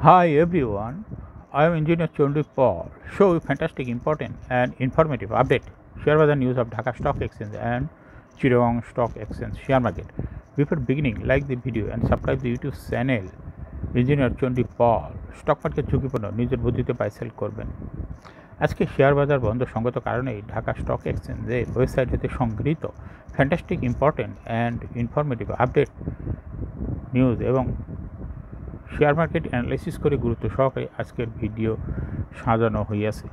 Hi everyone, I am Engineer Chandu Paul. Show you fantastic, important and informative update. Share the news of Dhaka Stock Exchange and Chittagong Stock Exchange share market. Before beginning, like the video and subscribe the YouTube channel Engineer Chandu Paul. Stock market ঝুঁকিপূর্ণ নিজের বুদ্ধিতে buy sell করবেন। আজকে share বাজার বন্ধ সঙ্গত কারণেই Dhaka stock এক্সচেঞ্জের ওয়েবসাইট হতে সংগৃহীত fantastic, important and informative update news এবং শেয়ার মার্কেট অ্যানালাইসিস করে গুরুত্ব সহকারে আজকের ভিডিও সাজানো হইয়াছে।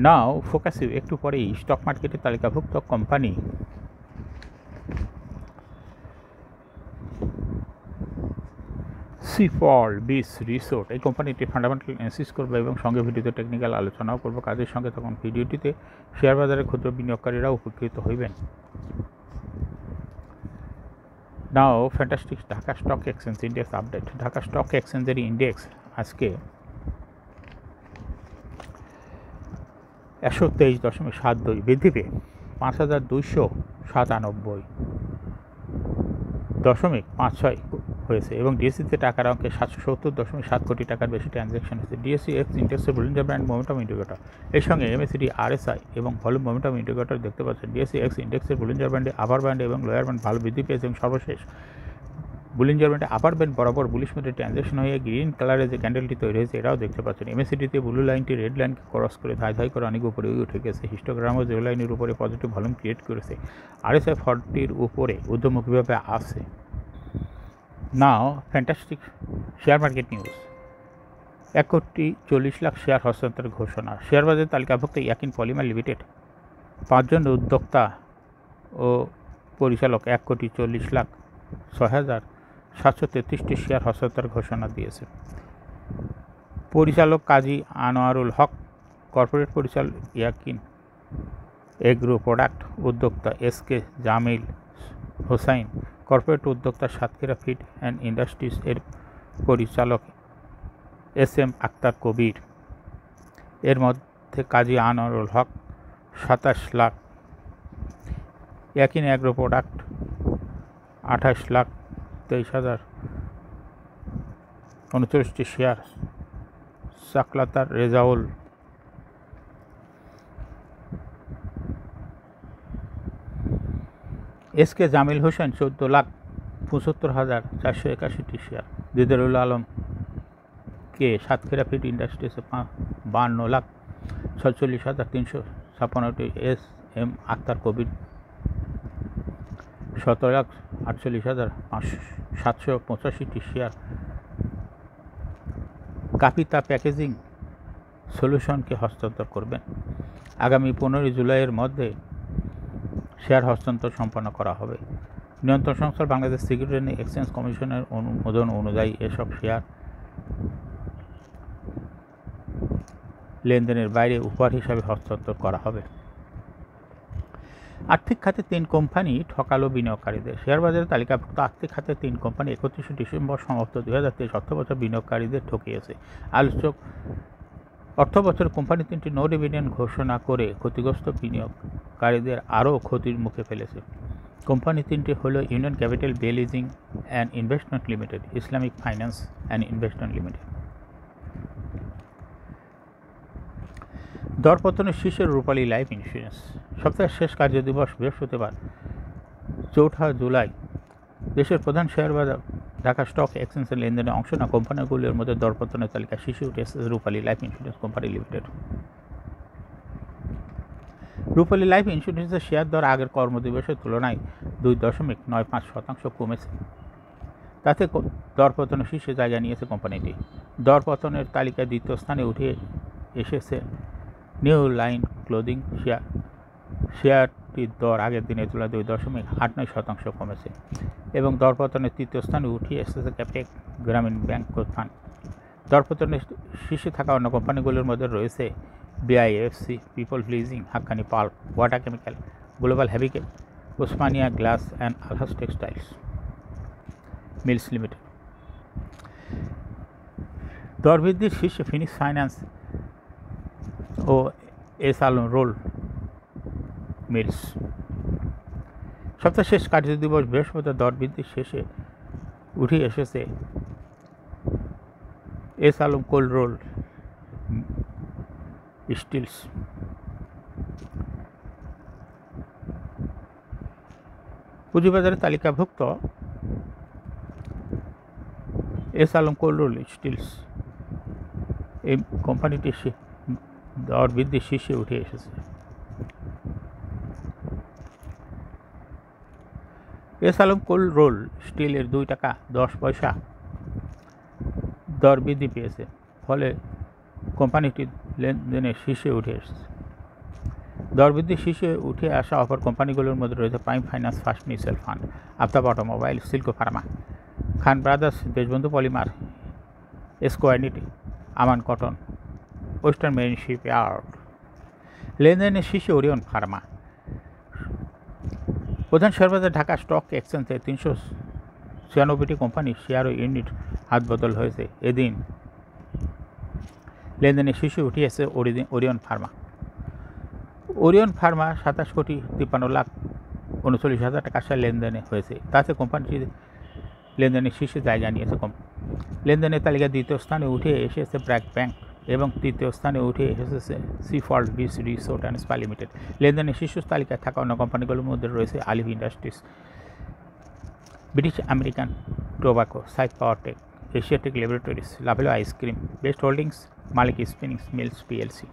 নাও ফোকাসে একটু পরেই স্টক মার্কেটে তালিকাভুক্ত কোম্পানি সিফল বিচ রিসোর্ট, এই কোম্পানিটি ফান্ডামেন্টাল অ্যানালিসিস করবো এবং সঙ্গে ভিডিওতে টেকনিক্যাল আলোচনাও করবো কাজের সঙ্গে। তখন ভিডিওটিতে শেয়ার বাজারের ক্ষুদ্র বিনিয়োগকারীরা উপকৃত হইবেন। Now fantastic Dhaka stock exchange index update. Dhaka stock এক্সচেঞ্জের ইন্ডেক্স আজকে 123.72 বৃদ্ধি পেয়ে 5297.56 হয়েছে এবং ডিএসসিতে টাকার অঙ্কে 770.7 কোটি টাকার বেশি ট্রানজ্যাকশন হয়েছে। ডিএসসি এক্স ইন্ডেক্সের বলিঞ্জার ব্যান্ড মোমেন্টাম ইন্ডিকেটর, এর সঙ্গে এমএসিডি আরএসআই এবং ভলিউম মোমেন্টাম ইন্ডিকেটর দেখতে পাচ্ছেন। ডিএসসি এক্স ইন্ডেক্সের বলিঞ্জার ব্যান্ডে আপার ব্যান্ড এবং লোয়ার ব্যান্ড ভালো বৃদ্ধি পেয়েছে এবং সর্বশেষ বুলিঞ্জার ব্যান্ডে আপার ব্যান্ড বরাবর বুলিশ মোডে ট্রানজ্যাকশন হয়ে গ্রিন কালারে যে ক্যান্ডেলটি তৈরি হয়েছে এটাও দেখতে পাচ্ছেন। এমএসিডিতে ব্লু লাইনটি রেড লাইনকে ক্রস করে ধাই করে অনেক উপরে উঠে গেছে। হিস্টোগ্রামও জিরো লাইনের উপরে পজিটিভ ভলিউম ক্রিয়েট করেছে। আরএসআই 40-র উপরে ঊর্ধ্বমুখীভাবে আছে। Now fantastic share market news. 1,40,00,000 share হস্তান্তরের ঘোষণা। শেয়ার বাজারে তালিকাভুক্ত ইয়াকিন পলিমার লিমিটেড 5 জন উদ্যোক্তা ও পরিচালক 1,40,06,733টি শেয়ার হস্তান্তরের ঘোষণা দিয়েছে। পরিচালক কাজী আনোয়ারুল হক, কর্পোরেট পরিচালক ইয়াকিন এগ্রো প্রোডাক্ট, উদ্যোক্তা এসকে জামিল হোসাইন, কর্পোরেট উদ্যোক্তা সাতক্ষীরা ফিড অ্যান্ড ইন্ডাস্ট্রিজ এর পরিচালক এসএম আক্তার কবির। এর মধ্যে কাজী আনোয়ারুল হক 27 লাখ, ইয়াকিন এগ্রো প্রোডাক্ট 28,23,039টি শেয়ার, সাকলাতার রেজাউল এসকে জামিল হোসেন 14,75,481টি শেয়ার, দিদারুল আলম কে সাতক্ষীরা ফিড ইন্ডাস্ট্রিজে 52,46,356টি, এস এম আক্তার কবির 17,48,785টি শেয়ার, কাপিতা প্যাকেজিং সলিউশনকে হস্তান্তর করবেন। আগামী 15 জুলাইয়ের মধ্যে শেয়ার হস্তান্তর সম্পন্ন করা হবে। নিয়ন্ত্রণ সংস্থা বাংলাদেশ সিকিউরিটি অ্যান্ড এক্সচেঞ্জ কমিশনের অনুমোদন অনুযায়ী এসব শেয়ার লেনদেনের বাইরে উপহার হিসাবে হস্তান্তর করা হবে। আর্থিক খাতে 3 কোম্পানি ঠকালো বিনিয়োগকারীদের। শেয়ার বাজারে তালিকাভুক্ত আর্থিক খাতে 3 কোম্পানি 31 ডিসেম্বর সমাপ্ত 2023 অর্থবছর বিনিয়োগকারীদের ঠকিয়েছে। আলোচক অর্থবছর কোম্পানি 3টি নো ডিভিডেন্ড ঘোষণা করে ক্ষতিগ্রস্ত বিনিয়োগকারীদের আরও ক্ষতির মুখে ফেলেছে। কোম্পানি 3টি হল ইউনিয়ন ক্যাপিটাল বে leasing and investment limited, Islamic finance and investment limited. দরপতনের শীর্ষে রূপালী লাইফ ইন্স্যুরেন্স। সপ্তাহের শেষ কার্যদিবস বৃহস্পতিবার 4 জুলাই। দেশের প্রধান শেয়ার বাজার ঢাকা স্টক এক্সচেঞ্জের লেনদেনে অংশ নেওয়া কোম্পানিগুলির মধ্যে দরপতনের তালিকায় শীর্ষে উঠে এসেছে রূপালী লাইফ ইন্স্যুরেন্স কোম্পানি লিমিটেড। রূপালী লাইফ ইন্স্যুরেন্সের শেয়ার দর আগের কর্মদিবসের তুলনায় 2.95% কমেছে। তাতে দরপতনের শীর্ষে জায়গা নিয়েছে কোম্পানিটি। দরপতনের তালিকায় দ্বিতীয় স্থানে উঠে এসেছে নিউ লাইন ক্লোদিং শেয়ার। শেয়ারটির দর আগের দিনের তুলনায় 2.89% কমেছে এবং দরপতনের তৃতীয় স্থানে উঠে এসেছে ক্যাপিটেক গ্রামীণ ব্যাংক ফান্ড। দরপতনের শীর্ষে থাকা অন্য কোম্পানিগুলোর মধ্যে রয়েছে BIFC, people leasing, Hakkani pulp, water chemical, global হেভিকেল, Osmania glass and Alhaj textiles mills limited. দরবৃদ্ধির শীর্ষে ফিনিক্স ফাইন্যান্স ও এস আলম রোল মিলস। সপ্তাহ শেষ কার্যদিবস বৃহস্পতিবার দর বৃদ্ধির শেষে উঠে এসেছে S Alam cold roll steels. পুঁজিবাজারে তালিকাভুক্ত S Alam cold roll steels এই কোম্পানিটি দর বৃদ্ধির শীর্ষে উঠে এসেছে। এস আলম কোল্ড রোল স্টিলের 2 টাকা 10 পয়সা দর বৃদ্ধি পেয়েছে, ফলে কোম্পানিটি লেনদেনের শীর্ষে উঠে এসেছে। দর বৃদ্ধির শীর্ষে উঠে আসা অপর কোম্পানিগুলোর মধ্যে রয়েছে prime finance, first mutual fund, Aftab automobile, Silco pharma, Khan brothers, Deshbandhu polymer, স্কোয়ারনিটি, Aman cotton, western marine shipyard. লেনদেনের শীর্ষে ওরিয়ন ফার্মা। প্রধান শেয়ারবাজার ঢাকা স্টক এক্সচেঞ্জে 396টি কোম্পানির শেয়ার ও ইউনিট হাতবদল হয়েছে। এদিন লেনদেনের শীর্ষে উঠিয়েছে ওরিয়ন ফার্মা। ওরিয়ন ফার্মা 27,53,39,000 টাকা শেয়ার লেনদেনে হয়েছে। তাতে কোম্পানিটি লেনদেনের শীর্ষে জায়গা নিয়েছে। লেনদেনের তালিকায় দ্বিতীয় স্থানে উঠে এসেছে ব্র্যাক ব্যাংক এবং তৃতীয় স্থানে উঠে এসেছে সিফল্ট beach resort and spa limited. লেনদেনের শীর্ষ তালিকায় থাকা অন্য কোম্পানিগুলোর মধ্যে রয়েছে আলিভ ইন্ডাস্ট্রিজ, ব্রিটিশ আমেরিকান টোবাকো, সাইড Powertec, Asiatic laboratories, Lovello ice cream, best holdings, Malek spinning mills PLC.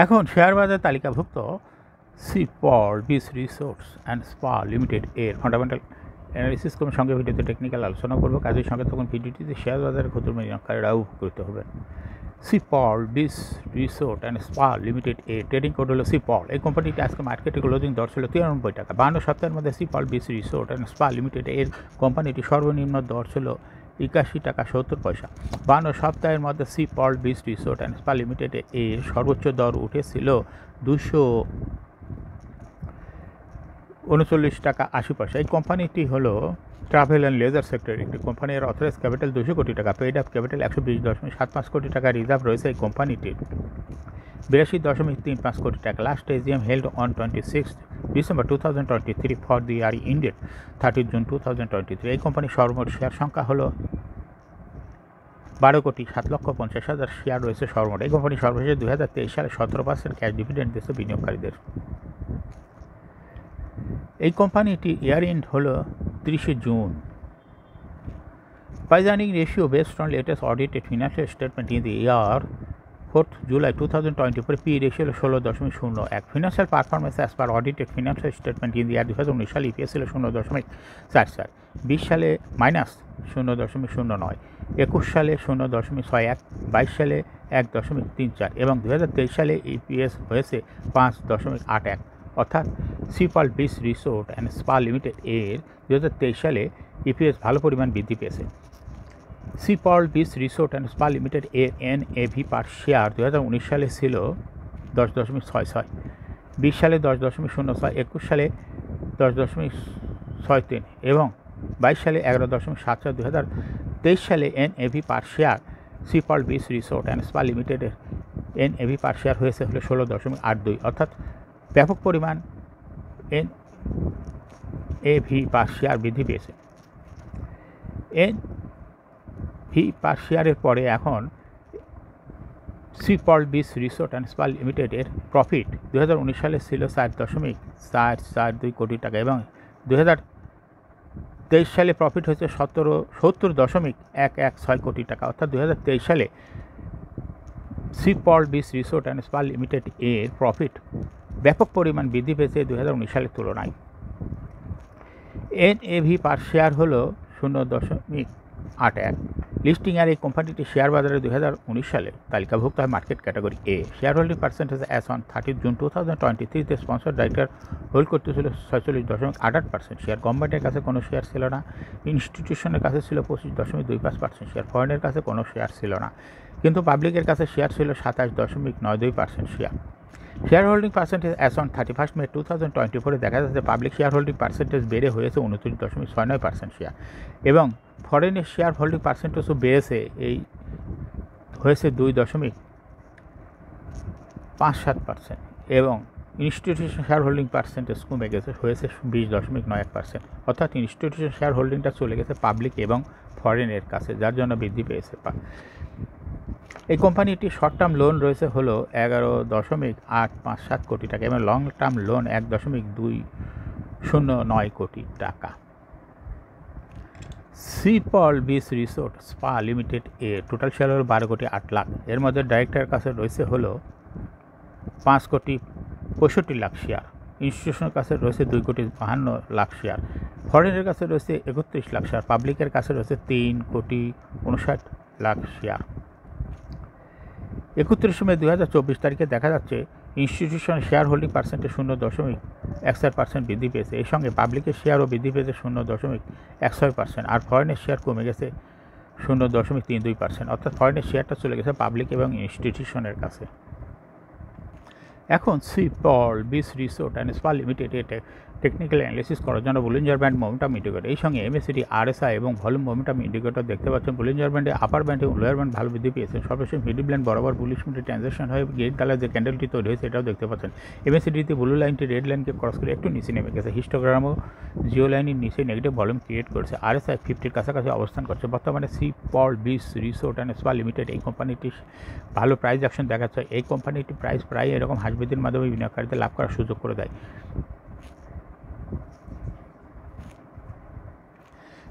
এখন শেয়ার বাজার তালিকাভুক্ত সিফল্ট beach resorts and spa limited এর ফান্ডামেন্টাল অ্যানালিসিস করার সঙ্গে ভিডিওতে টেকনিক্যাল আলোচনা করবো। কাজের সঙ্গে তখন ভিডিওটিতে শেয়ার বাজারের ক্ষুদ্র বিনিয়োগকারীরাও উপকৃত হবেন। সিফল্ট beach resort and spa limited এর ট্রেডিং কোড হলো সিফল্ট। এই কোম্পানিটি আজকে মার্কেটে ক্লোজিং দর ছিল 93 টাকা। 52 সপ্তাহের মধ্যে সিফল্ট beach resort and spa limited এর কোম্পানিটি সর্বনিম্ন দর ছিল 81 টাকা 70 পয়সা। 52 সপ্তাহের মধ্যে সিফল্ট beach resort and spa limited এর সর্বোচ্চ দর উঠেছিল 239 টাকা 80 পয়সা। এই কোম্পানিটি হলো ট্রাভেল অ্যান্ড লেজার সেক্টরের একটি কোম্পানি। এর অথরাইজ ক্যাপিটাল 200 কোটি টাকা, পেইড আপ ক্যাপিটাল 120.75 কোটি টাকা রিজার্ভ রয়েছে এই কোম্পানিটির। 82.35 কোটি টাকা। Last AGM held on 26 December 2023 for the year ended 30 June 2023। এই কোম্পানির সর্বমোট শেয়ার সংখ্যা হলো 12,07,50,000 শেয়ার রয়েছে সর্বমোট। এই কোম্পানি সর্বশেষ 2023 সালে 17% ক্যাশ ডিভিডেন্ড দিয়েছে বিনিয়োগকারীদের। এই কোম্পানিটি ইয়ার এন্ড হলো 30 June. Price earning ratio based on latest audited financial statement in the year 4th July 2024, P ratio হলো 16.01। Financial performance as per audited financial statement in the year 2019 সালে EPS ছিল 0.44, 20 সালে -0.09, 21 সালে 0.61, 22 সালে 1.34 এবং 2023 সালে ইপিএস হয়েছে 5.81। অর্থাৎ সিফল্ট beach resort and spa limited এর 2023 সালে ইপিএস ভালো পরিমাণ বৃদ্ধি পেয়েছে। সিফল্ট beach resort and spa limited এর এনএভি পার শেয়ার 2019 সালে ছিল 10.66, 20 সালে 10.06, 21 সালে 10.63 এবং 22 সালে 11.74। 2023 সালে এনএভি পার শেয়ার সিফল্ট বিচ রিসোর্ট অ্যান্ড স্পা লিমিটেডের এনএভি পার শেয়ার হয়েছে হলো 16.82, অর্থাৎ ব্যাপক পরিমাণ এনএভি পার শেয়ার বৃদ্ধি পেয়েছে। এনভি পার শেয়ারের পরে এখন সিফল্ট বিচ রিসোর্ট অ্যান্ড স্পা লিমিটেডের প্রফিট 2019 সালে ছিল 4.442 কোটি টাকা এবং 2023 সালে প্রফিট হয়েছে 70.116 কোটি টাকা। অর্থাৎ 2023 সালে সিফল্ট beach resort and spa limited এর প্রফিট ব্যাপক পরিমাণ বৃদ্ধি পেয়েছে 2019 সালের তুলনায়। এনএভি পার শেয়ার হলো 0.81। লিস্টিং আর এই কোম্পানিটি শেয়ার বাজারে 2019 সালে তালিকাভুক্ত হয় market category A. Share holding percentage as on 30 June 2023 তে স্পন্সর ডাইরেক্টর হোল্ড করতেছিল 46.88%। শেয়ার গভর্নমেন্টের কাছে কোনো শেয়ার ছিল না। ইনস্টিটিউশনের কাছে ছিল 25.25% শেয়ার। ফরেনের কাছে কোনো শেয়ার ছিল না, কিন্তু পাবলিকের কাছে শেয়ার ছিল 27.92% share. Share holding percentage as on 31 মে 2024 দেখা যাচ্ছে পাবলিক শেয়ার হোল্ডিং পার্সেন্টেজ বেড়ে হয়েছে 29.69% শেয়ার এবং ফরেনের শেয়ার হোল্ডিং পার্সেন্টেজও বেড়েছে হয়েছে 2.57% এবং ইনস্টিটিউশন শেয়ার হোল্ডিং পার্সেন্টেজ কমে গেছে, হয়েছে 20.91%। অর্থাৎ ইনস্টিটিউশন শেয়ার হোল্ডিংটা চলে গেছে পাবলিক এবং ফরেনের কাছে, যার জন্য বৃদ্ধি পেয়েছে। এই কোম্পানিটি শর্ট টার্ম লোন রয়েছে হলো 11.857 কোটি টাকা এবং লং টার্ম লোন 1.209 কোটি টাকা। সিপল beach resort spa limited total share হলো 12,08,00,000। এর মধ্যে ডাইরেক্টরের কাছে রয়েছে হলো 5,65,00,000 শেয়ার, ইনস্টিটিউশনের কাছে রয়েছে 2,52,00,000 শেয়ার, ফরেনের কাছে রয়েছে 31,00,000 শেয়ার, পাবলিকের কাছে রয়েছে 3,59,00,000 শেয়ার। 31 মে 2024 তারিখে দেখা যাচ্ছে ইনস্টিটিউশন শেয়ার হোল্ডিং পার্সেন্টেজ 0.14% বৃদ্ধি পেয়েছে। এই সঙ্গে পাবলিকের শেয়ারও বৃদ্ধি পেয়েছে 0.16%, আর ফরেনের শেয়ার কমে গেছে 0.32%। অর্থাৎ ফরেনের শেয়ারটা চলে গেছে পাবলিক এবং ইনস্টিটিউশনের কাছে। এখন Sea Pearl beach resort and spa Limited technical analysis করার জন্য বুলিঞ্জার ব্যান্ড মোমেন্টাম ইন্ডিকেটর, এই সঙ্গে এমএসিডি আরএসআই এবং ভলিউম মোমেন্টাম ইন্ডিকেটর দেখতে পাচ্ছেন। বুলিঞ্জার ব্যান্ডে আপার ব্যান্ড এবং লোয়ার ব্যান্ড ভালো বৃদ্ধি পেয়েছে। সর্বশেষ মিডিল ব্যান্ড বরাবর বুলিশ মিডে ট্রানজ্যাকশন হয়ে গ্রিন কালার যে ক্যান্ডেলটি তৈরি হয়েছে এটাও দেখতে পাচ্ছেন। এমএসিডিতে ব্লু লাইনটি রেড লাইনকে ক্রস করে একটু নিচে নেমে গেছে। হিস্টোগ্রামও জিও লাইনের নিচে নেগেটিভ ভলিউম ক্রিয়েট করেছে। আরএসআই 50-র কাছাকাছি অবস্থান করছে। বর্তমানে Sea Pearl beach resort and spa Limited এই কোম্পানিটি ভালো প্রাইস অ্যাকশন দেখাচ্ছে। এই কোম্পানিটি প্রাইস প্রায় এরকম হাসবৃদ্ধির মাধ্যমে বিনিয়োগকারীদের লাভ করার সুযোগ করে দেয়।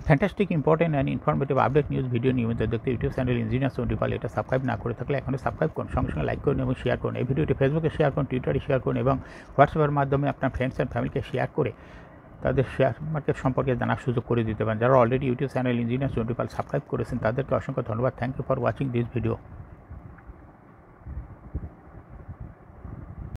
Fantastic important and informative update news video নিয়মিত দেখতে ইউটিউব চ্যানেল ইঞ্জিনিয়ার 25 এটা সাবস্ক্রাইব না করে থাকলে এখনই সাবস্ক্রাইব করুন, সঙ্গে সঙ্গে লাইক করুন এবং শেয়ার করুন। এই ভিডিওটি ফেসবুকে শেয়ার করুন, টুইটারে শেয়ার করুন এবং হোয়াটসঅ্যাপের মাধ্যমে আপনার ফ্রেন্ডস অ্যান্ড ফ্যামিলিকে শেয়ার করে তাদের শেয়ার মার্কেট সম্পর্কে জানার সুযোগ করে দিতে পারেন। যারা already YouTube channel engineer 25 subscribe করেছেন তাদেরকে অসংখ্য ধন্যবাদ। Thank you for watching this video.